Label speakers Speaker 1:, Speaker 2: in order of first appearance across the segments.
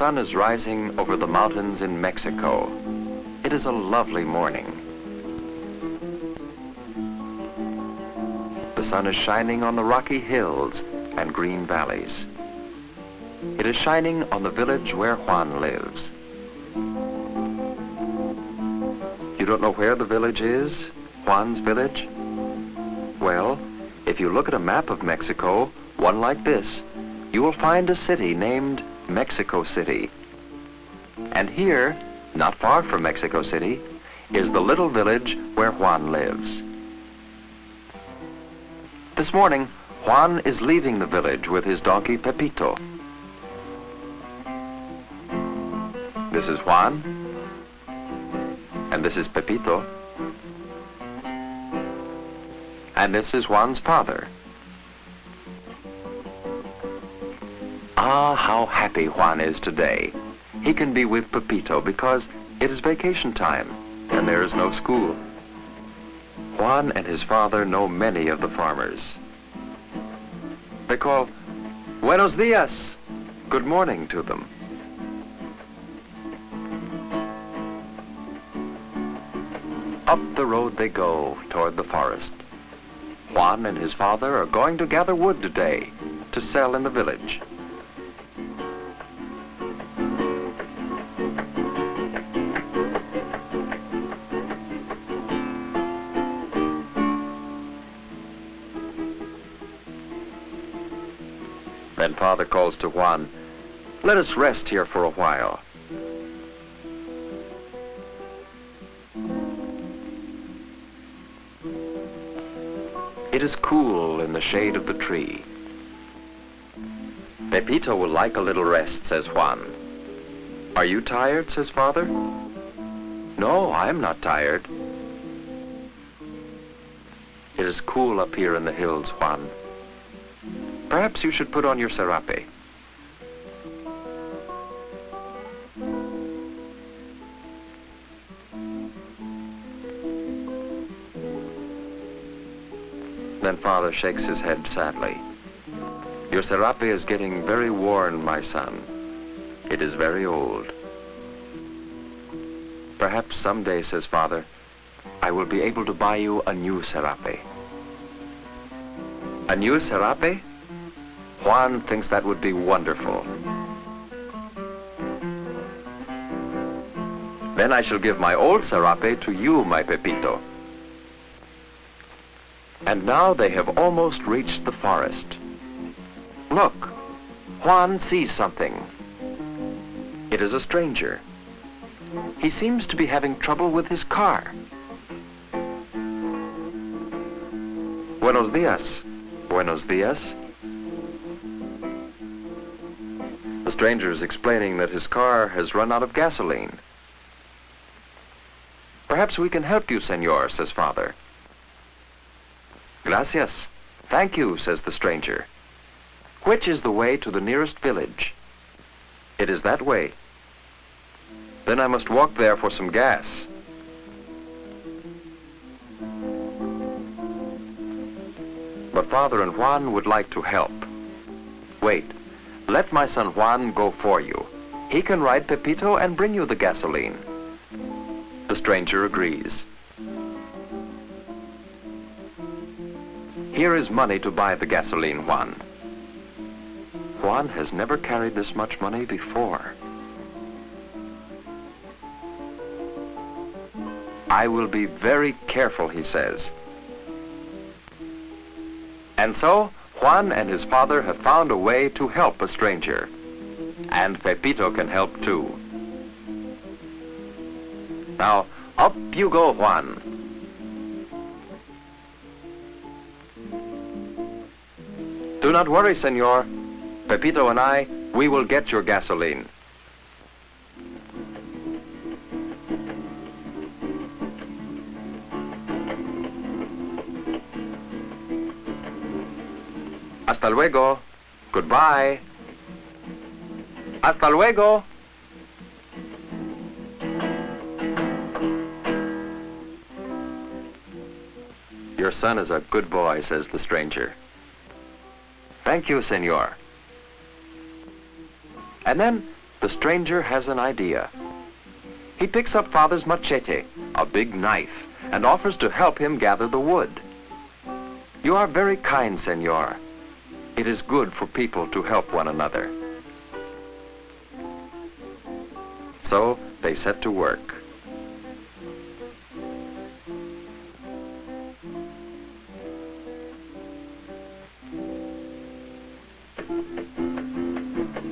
Speaker 1: sun is rising over the mountains in Mexico. It is a lovely morning. The sun is shining on the rocky hills and green valleys. It is shining on the village where Juan lives. You don't know where the village is? Juan's village? Well, if you look at a map of Mexico, one like this, you will find a city named Mexico City. And here, not far from Mexico City, is the little village where Juan lives. This morning, Juan is leaving the village with his donkey Pepito. This is Juan, and this is Pepito, and this is Juan's father. Ah, how happy Juan is today. He can be with Pepito because it is vacation time and there is no school. Juan and his father know many of the farmers. They call "Buenos dias," good morning, to them. Up the road they go toward the forest. Juan and his father are going to gather wood today to sell in the village. Then Father calls to Juan, "Let us rest here for a while." It is cool in the shade of the tree. "Pepito will like a little rest," says Juan. "Are you tired?" says Father. "No, I am not tired." "It is cool up here in the hills, Juan. Perhaps you should put on your serape." Then Father shakes his head sadly. "Your serape is getting very worn, my son. It is very old." "Perhaps someday," says Father, "I will be able to buy you a new serape." "A new serape?" Juan thinks that would be wonderful. "Then I shall give my old serape to you, my Pepito." And now they have almost reached the forest. Look, Juan sees something. It is a stranger. He seems to be having trouble with his car. "Buenos dias." "Buenos dias." The stranger is explaining that his car has run out of gasoline. "Perhaps we can help you, senor," says Father. "Gracias. Thank you," says the stranger. "Which is the way to the nearest village?" "It is that way." "Then I must walk there for some gas." But Father and Juan would like to help. "Wait. Let my son Juan go for you. He can ride Pepito and bring you the gasoline." The stranger agrees. "Here is money to buy the gasoline, Juan." Juan has never carried this much money before. "I will be very careful," he says. And so, Juan and his father have found a way to help a stranger. And Pepito can help too. Now, up you go, Juan. "Do not worry, senor. Pepito and I, we will get your gasoline." "Hasta luego." "Goodbye." "Hasta luego." "Your son is a good boy," says the stranger. "Thank you, senor." And then the stranger has an idea. He picks up Father's machete, a big knife, and offers to help him gather the wood. You are very kind, Senor. It is good for people to help one another. So they set to work.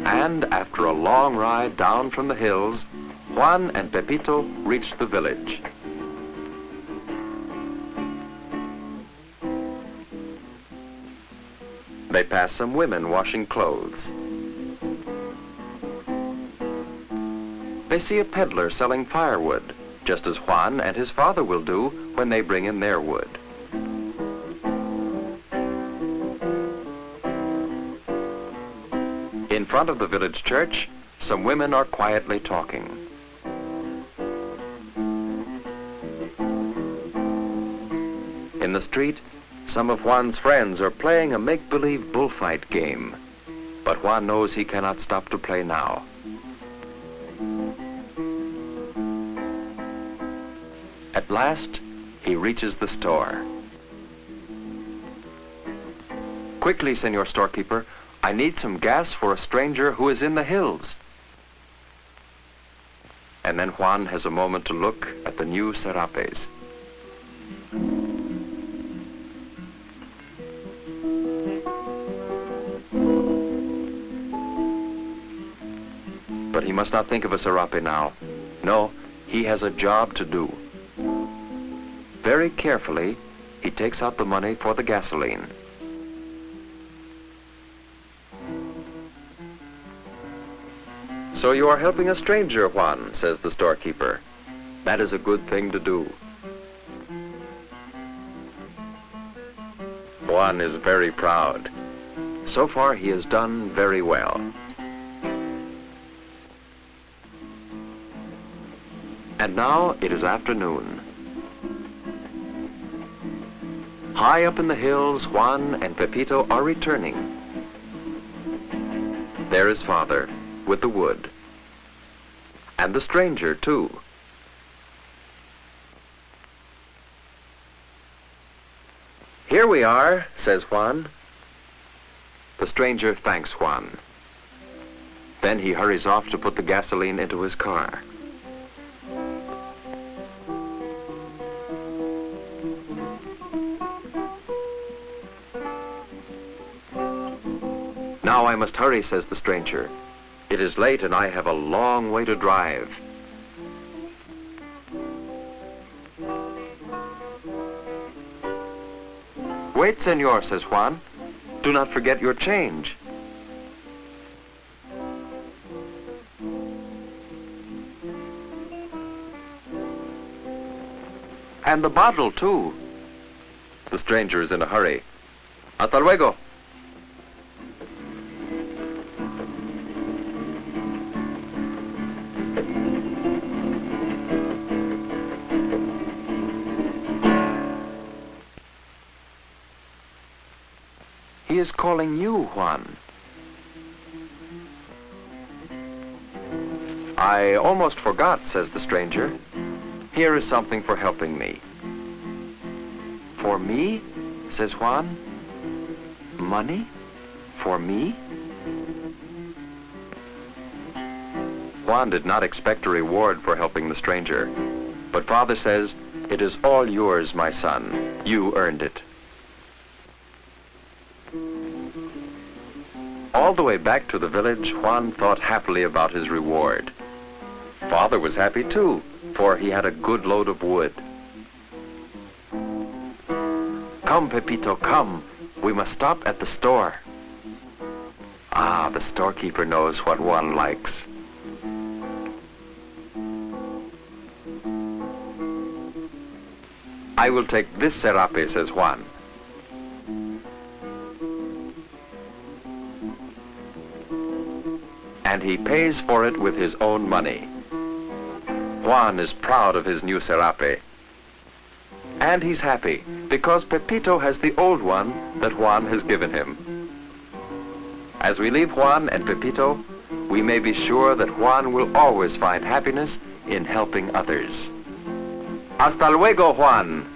Speaker 1: And after a long ride down from the hills, Juan and Pepito reached the village. They pass some women washing clothes. They see a peddler selling firewood, just as Juan and his father will do when they bring in their wood. In front of the village church, some women are quietly talking. In the street, some of Juan's friends are playing a make-believe bullfight game, but Juan knows he cannot stop to play now. At last, he reaches the store. Quickly, Senor Storekeeper, I need some gas for a stranger who is in the hills. And then Juan has a moment to look at the new serapes. But he must not think of a serape now. No, he has a job to do. Very carefully, he takes out the money for the gasoline. So you are helping a stranger, Juan, says the storekeeper. That is a good thing to do. Juan is very proud. So far, he has done very well. And now it is afternoon. High up in the hills, Juan and Pepito are returning. There is Father with the wood. And the stranger, too. Here we are, says Juan. The stranger thanks Juan. Then he hurries off to put the gasoline into his car. Now I must hurry, says the stranger. It is late and I have a long way to drive. Wait, Senor, says Juan. Do not forget your change. And the bottle, too. The stranger is in a hurry. Hasta luego. He is calling you, Juan. I almost forgot, says the stranger. Here is something for helping me. For me? Says Juan. Money? For me? Juan did not expect a reward for helping the stranger, but Father says, "It is all yours, my son. You earned it." All the way back to the village, Juan thought happily about his reward. Father was happy too, for he had a good load of wood. Come, Pepito, come. We must stop at the store. Ah, the storekeeper knows what Juan likes. I will take this serape, says Juan. And he pays for it with his own money. Juan is proud of his new serape. And he's happy because Pepito has the old one that Juan has given him. As we leave Juan and Pepito, we may be sure that Juan will always find happiness in helping others. Hasta luego, Juan.